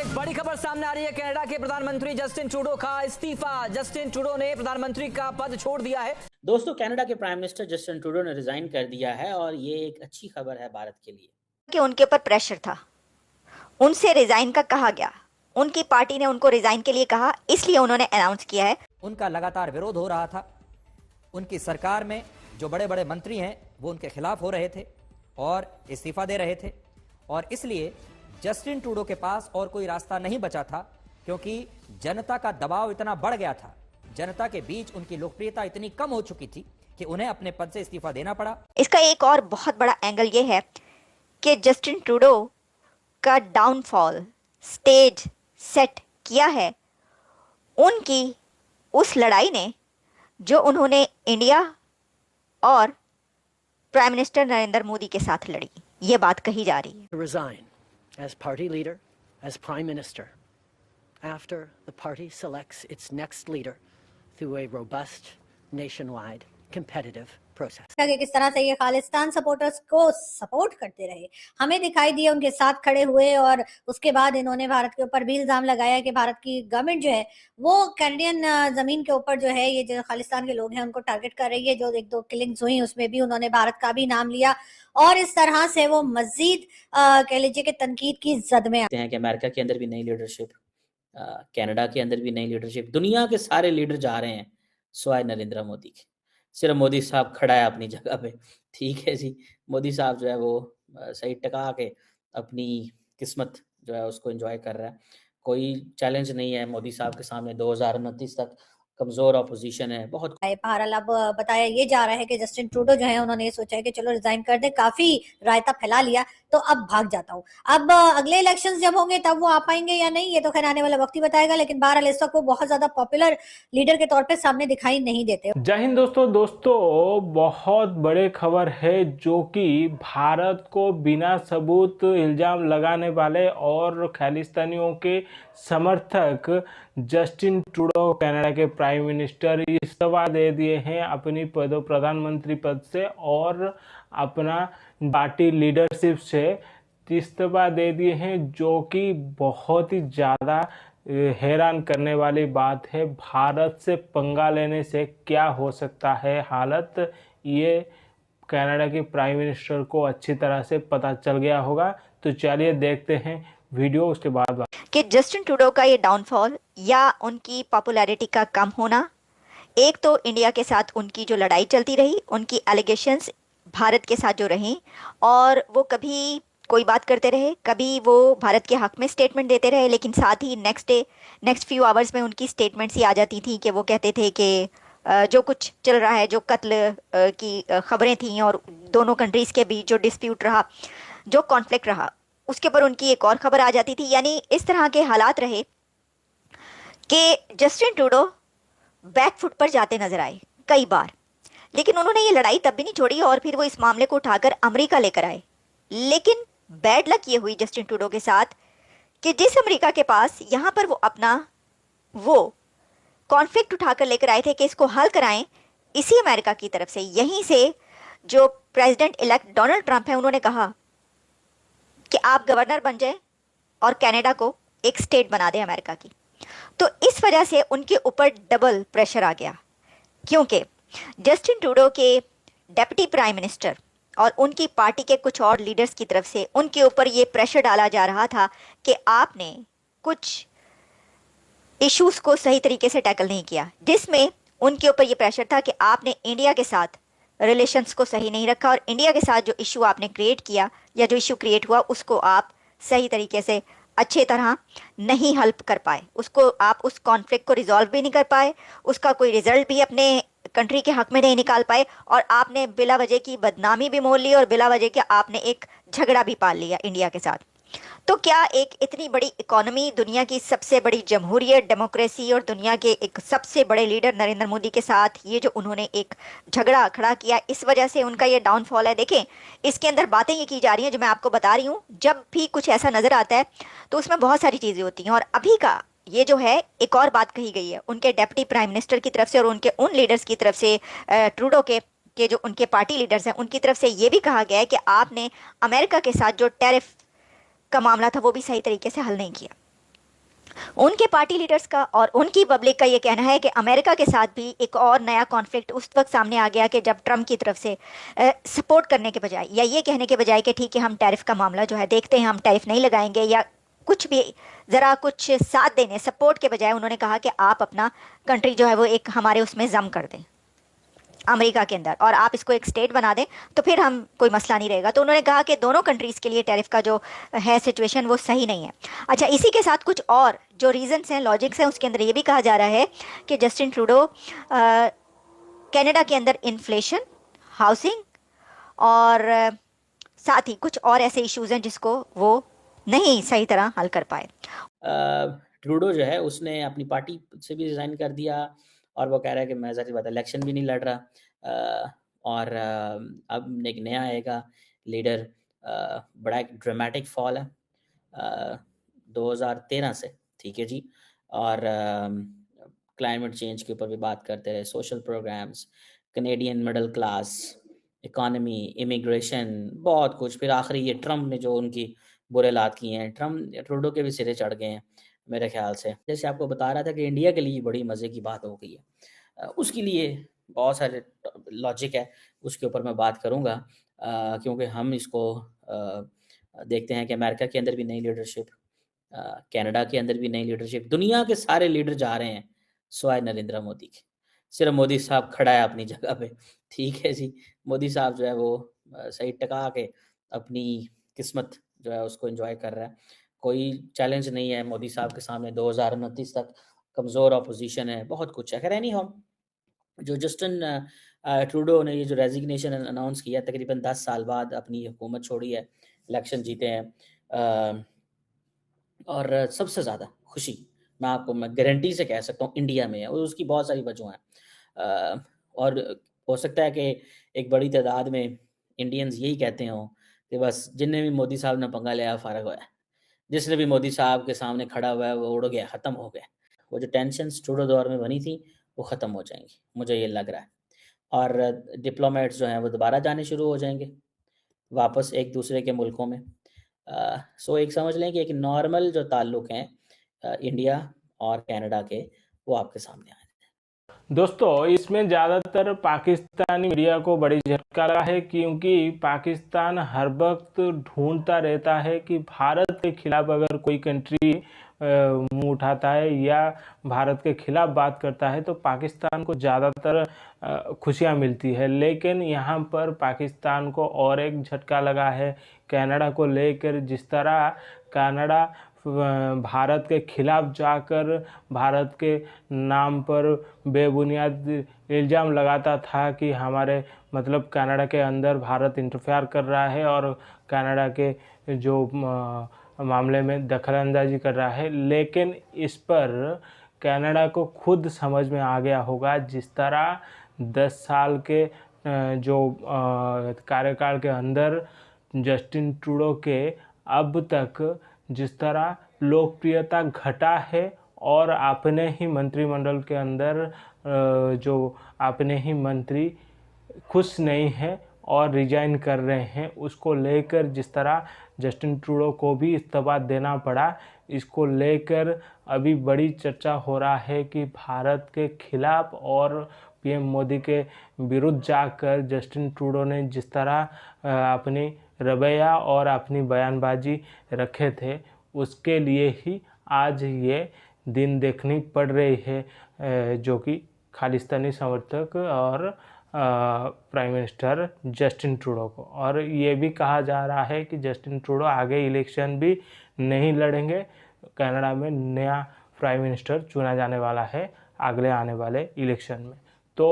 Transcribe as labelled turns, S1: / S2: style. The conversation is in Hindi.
S1: बड़ी खबर सामने आ रही है। कनाडा के प्रधानमंत्री जस्टिन ट्रूडो का इस्तीफा। जस्टिन ट्रूडो ने प्रधानमंत्री का पद छोड़ दिया है।
S2: दोस्तों, कनाडा के प्राइम मिनिस्टर जस्टिन ट्रूडो ने रिजाइन कर दिया है और ये एक अच्छी खबर है भारत के लिए
S3: कि उनके ऊपर प्रेशर था, उनसे रिजाइन का कहा गया, उनकी पार्टी ने उनको रिजाइन के लिए कहा, इसलिए उन्होंने अनाउंस किया है।
S4: उनका लगातार विरोध हो रहा था। उनकी सरकार में जो बड़े बड़े मंत्री हैं वो उनके खिलाफ हो रहे थे और इस्तीफा दे रहे थे, और इसलिए जस्टिन ट्रूडो के पास और कोई रास्ता नहीं बचा था, क्योंकि जनता का दबाव इतना बढ़ गया था, जनता के बीच उनकी लोकप्रियता इतनी कम हो चुकी थी कि उन्हें अपने पद से इस्तीफा देना पड़ा।
S3: इसका एक और बहुत बड़ा एंगल ये है कि जस्टिन ट्रूडो का डाउनफॉल स्टेज सेट किया है उनकी उस लड़ाई ने जो उन्होंने इंडिया और प्राइम मिनिस्टर नरेंद्र मोदी के साथ लड़ी। ये बात कही जा रही है।
S5: Resign as party leader, as prime minister, after the party selects its next leader through a robust, nationwide, competitive process.
S6: कि किस तरह से ये खालिस्तान सपोर्टर्स को सपोर्ट करते रहे, हमें दिखाई दिए, उनके साथ खड़े हुए, और उसके बाद इन्होंने भारत के ऊपर भी इल्जाम लगाया कि भारत की गवर्नमेंट जो है वो कैनेडियन जमीन के ऊपर जो है ये जो खालिस्तान के लोग हैं उनको टारगेट कर रही है। जो एक दो किलिंग्स हुई उसमें भी उन्होंने भारत का भी नाम लिया, और इस तरह से वो मजीद कह लीजिए कि तनकीद की जद में
S2: हैं कि अमेरिका के अंदर भी नई लीडरशिप, कनाडा के अंदर भी नई लीडरशिप, दुनिया के सारे लीडर जा रहे हैं स्वाय नरेंद्र मोदी के। सिर्फ मोदी साहब खड़ा है अपनी जगह पे। ठीक है जी, मोदी साहब जो है वो सही टका के अपनी किस्मत जो है उसको एंजॉय कर रहा है। कोई चैलेंज नहीं है मोदी साहब के सामने। 2029 तक कमजोर अपोजिशन है बहुत।
S6: बहरहाल अब बताया ये जा रहा है कि जस्टिन ट्रूडो जो है उन्होंने ये सोचा है कि चलो रिजाइन कर दे, काफी रायता फैला लिया तो अब भाग जाता हूँ। अब अगले इलेक्शंस जब होंगे तब वो आ पाएंगे या नहीं ये तो खैर आने वाला वक्त ही बताएगा, लेकिन बहरहाल इस वक्त वो बहुत ज्यादा पॉपुलर लीडर के तौर पे सामने दिखाई नहीं देते।
S7: जय हिंद दोस्तों बहुत बड़े खबर है जो कि भारत को बिना सबूत इल्जाम लगाने वाले और खालिस्तानियों के समर्थक जस्टिन ट्रूडो कनाडा के प्राइम मिनिस्टर इस्तीफा दे दिए हैं अपनी प्रधानमंत्री पद से और अपना पार्टी लीडरशिप से इस्तीफा दे दिए हैं, जो कि बहुत ही ज़्यादा हैरान करने वाली बात है। भारत से पंगा लेने से क्या हो सकता है हालत, ये कनाडा के प्राइम मिनिस्टर को अच्छी तरह से पता चल गया होगा। तो चलिए देखते हैं वीडियो, उसके बाद
S3: कि जस्टिन ट्रूडो का ये डाउनफॉल या उनकी पॉपुलैरिटी का कम होना, एक तो इंडिया के साथ उनकी जो लड़ाई चलती रही, उनकी एलिगेशंस भारत के साथ जो रहीं, और वो कभी कोई बात करते रहे, कभी वो भारत के हक में स्टेटमेंट देते रहे, लेकिन साथ ही नेक्स्ट फ्यू आवर्स में उनकी स्टेटमेंट्स ही आ जाती थी कि वो कहते थे कि जो कुछ चल रहा है, जो कत्ल की खबरें थीं और दोनों कंट्रीज़ के बीच जो डिस्प्यूट रहा, जो कॉन्फ्लिक्ट रहा, उसके ऊपर उनकी एक और खबर आ जाती थी। यानी इस तरह के हालात रहे कि जस्टिन ट्रूडो बैकफुट पर जाते नजर आए कई बार, लेकिन उन्होंने ये लड़ाई तब भी नहीं छोड़ी और फिर वो इस मामले को उठाकर अमेरिका लेकर आए। लेकिन बैड लक ये हुई जस्टिन ट्रूडो के साथ कि जिस अमेरिका के पास यहाँ पर वो अपना वो कॉन्फ्लिक्ट उठाकर लेकर आए थे कि इसको हल कराएं, इसी अमेरिका की तरफ से, यहीं से जो प्रेसिडेंट इलेक्ट डोनाल्ड ट्रंप है, उन्होंने कहा कि आप गवर्नर बन जाए और कनाडा को एक स्टेट बना दें अमेरिका की। तो इस वजह से उनके ऊपर डबल प्रेशर आ गया, क्योंकि जस्टिन ट्रूडो के डेप्यूटी प्राइम मिनिस्टर और उनकी पार्टी के कुछ और लीडर्स की तरफ से उनके ऊपर ये प्रेशर डाला जा रहा था कि आपने कुछ इश्यूज को सही तरीके से टैकल नहीं किया, जिसमें उनके ऊपर ये प्रेशर था कि आपने इंडिया के साथ रिलेशंस को सही नहीं रखा और इंडिया के साथ जो इशू आपने क्रिएट किया या जो इशू क्रिएट हुआ उसको आप सही तरीके से अच्छे तरह नहीं हेल्प कर पाए, उसको आप उस कॉन्फ्लिक्ट को रिजॉल्व भी नहीं कर पाए, उसका कोई रिजल्ट भी अपने कंट्री के हक में नहीं निकाल पाए, और आपने बिला वजह की बदनामी भी मोल ली और बिला वजह के आपने एक झगड़ा भी पाल लिया इंडिया के साथ। तो क्या एक इतनी बड़ी इकोनॉमी, दुनिया की सबसे बड़ी जमहूरियत, डेमोक्रेसी और दुनिया के एक सबसे बड़े लीडर नरेंद्र मोदी के साथ ये जो उन्होंने एक झगड़ा खड़ा किया, इस वजह से उनका ये डाउनफॉल है। देखें, इसके अंदर बातें ये की जा रही हैं जो मैं आपको बता रही हूँ। जब भी कुछ ऐसा नज़र आता है तो उसमें बहुत सारी चीज़ें होती हैं, और अभी का ये जो है एक और बात कही गई है उनके डेप्यूटी प्राइम मिनिस्टर की तरफ से और उनके उन लीडर्स की तरफ से, ट्रूडो के जो उनके पार्टी लीडर्स हैं उनकी तरफ से ये भी कहा गया है कि आपने अमेरिका के साथ जो टैरिफ का मामला था वो भी सही तरीके से हल नहीं किया। उनके पार्टी लीडर्स का और उनकी पब्लिक का ये कहना है कि अमेरिका के साथ भी एक और नया कॉन्फ्लिक्ट उस वक्त सामने आ गया कि जब ट्रम्प की तरफ से सपोर्ट करने के बजाय या ये कहने के बजाय कि ठीक है हम टैरिफ का मामला जो है देखते हैं, हम टैरिफ नहीं लगाएंगे या कुछ भी, ज़रा कुछ साथ देने सपोर्ट के बजाय उन्होंने कहा कि आप अपना कंट्री जो है वो एक हमारे उसमें जम कर दें अमेरिका के अंदर, और आप इसको एक स्टेट बना दें तो फिर हम कोई मसला नहीं रहेगा। तो उन्होंने कहा कि दोनों कंट्रीज़ के लिए टैरिफ का जो है सिचुएशन वो सही नहीं है। अच्छा, इसी के साथ कुछ और जो रीजंस हैं, लॉजिक्स हैं, उसके अंदर ये भी कहा जा रहा है कि जस्टिन ट्रूडो कनाडा के अंदर इन्फ्लेशन, हाउसिंग और साथ ही कुछ और ऐसे इश्यूज हैं जिसको वो नहीं सही तरह हल कर पाए।
S2: ट्रूडो जो है उसने अपनी पार्टी से भी रिज़ाइन कर दिया और वो कह रहा है कि मैं ज़ाहिर बात है इलेक्शन भी नहीं लड़ रहा, और अब एक नया आएगा लीडर। बड़ा एक ड्रामेटिक फॉल है 2013 से, ठीक है जी। और क्लाइमेट चेंज के ऊपर भी बात करते रहे, social programs, Canadian middle class, economy, immigration, बहुत कुछ। फिर आखिरी ये ट्रम्प ने जो उनकी बुरे हालात किए हैं, ट्रम्प ट्रूडो के भी सिरे चढ़ गए हैं मेरे ख्याल से। जैसे आपको बता रहा था कि इंडिया के लिए बड़ी मज़े की बात हो गई है, उसके लिए बहुत सारे लॉजिक है, उसके ऊपर मैं बात करूँगा, क्योंकि हम इसको देखते हैं कि अमेरिका के अंदर भी नई लीडरशिप, कनाडा के अंदर भी नई लीडरशिप, दुनिया के सारे लीडर जा रहे हैं सिवाय नरेंद्र मोदी के। सिर्फ मोदी साहब खड़ा है अपनी जगह पे, ठीक है जी। मोदी साहब जो है वो सही टका के अपनी किस्मत जो है उसको एंजॉय कर रहा है। कोई चैलेंज नहीं है मोदी साहब के सामने 2029 तक, कमज़ोर अपोजिशन है, बहुत कुछ है। खैर एनी हाउ, जो जस्टिन ट्रूडो ने ये जो रेजिग्नेशन अनाउंस किया, तकरीबन 10 साल बाद अपनी हुकूमत छोड़ी है, इलेक्शन जीते हैं, और सबसे ज़्यादा खुशी मैं गारंटी से कह सकता हूँ इंडिया में है, और उसकी बहुत सारी वजह हैं। और हो सकता है कि एक बड़ी तादाद में इंडियंस यही कहते हों कि बस जिनने भी मोदी साहब ने पंगा लिया फ़ारग हुआ है, जिसने भी मोदी साहब के सामने खड़ा हुआ है वो उड़ गया, ख़त्म हो गया। वो जो टेंशन ट्रूडो दौर में बनी थी वो ख़त्म हो जाएंगी, मुझे ये लग रहा है। और डिप्लोमेट्स जो हैं वो दोबारा जाने शुरू हो जाएंगे वापस एक दूसरे के मुल्कों में। सो एक समझ लें कि एक नॉर्मल जो ताल्लुक़ हैं इंडिया और कनाडा के, वो आपके सामने आए।
S7: दोस्तों, इसमें ज़्यादातर पाकिस्तानी मीडिया को बड़ी झटका लगा है, क्योंकि पाकिस्तान हर वक्त ढूंढता रहता है कि भारत के खिलाफ अगर कोई कंट्री मुँह उठाता है या भारत के खिलाफ बात करता है तो पाकिस्तान को ज़्यादातर खुशियाँ मिलती है। लेकिन यहाँ पर पाकिस्तान को और एक झटका लगा है कनाडा को लेकर। जिस तरह कनाडा भारत के खिलाफ जाकर भारत के नाम पर बेबुनियाद इल्ज़ाम लगाता था कि हमारे मतलब कनाडा के अंदर भारत इंटरफेयर कर रहा है और कनाडा के जो मामले में दखलंदाजी कर रहा है। लेकिन इस पर कनाडा को खुद समझ में आ गया होगा, जिस तरह 10 साल के जो कार्यकाल के अंदर जस्टिन ट्रूडो के अब तक जिस तरह लोकप्रियता घटा है और अपने ही मंत्रिमंडल के अंदर जो अपने ही मंत्री खुश नहीं हैं और रिजाइन कर रहे हैं, उसको लेकर जिस तरह जस्टिन ट्रूडो को भी इस्तीफा देना पड़ा, इसको लेकर अभी बड़ी चर्चा हो रहा है कि भारत के खिलाफ और पीएम मोदी के विरुद्ध जाकर जस्टिन ट्रूडो ने जिस तरह अपनी रवैया और अपनी बयानबाजी रखे थे, उसके लिए ही आज ये दिन देखनी पड़ रही है, जो कि खालिस्तानी समर्थक और प्राइम मिनिस्टर जस्टिन ट्रूडो को। और ये भी कहा जा रहा है कि जस्टिन ट्रूडो आगे इलेक्शन भी नहीं लड़ेंगे। कनाडा में नया प्राइम मिनिस्टर चुना जाने वाला है अगले आने वाले इलेक्शन में। तो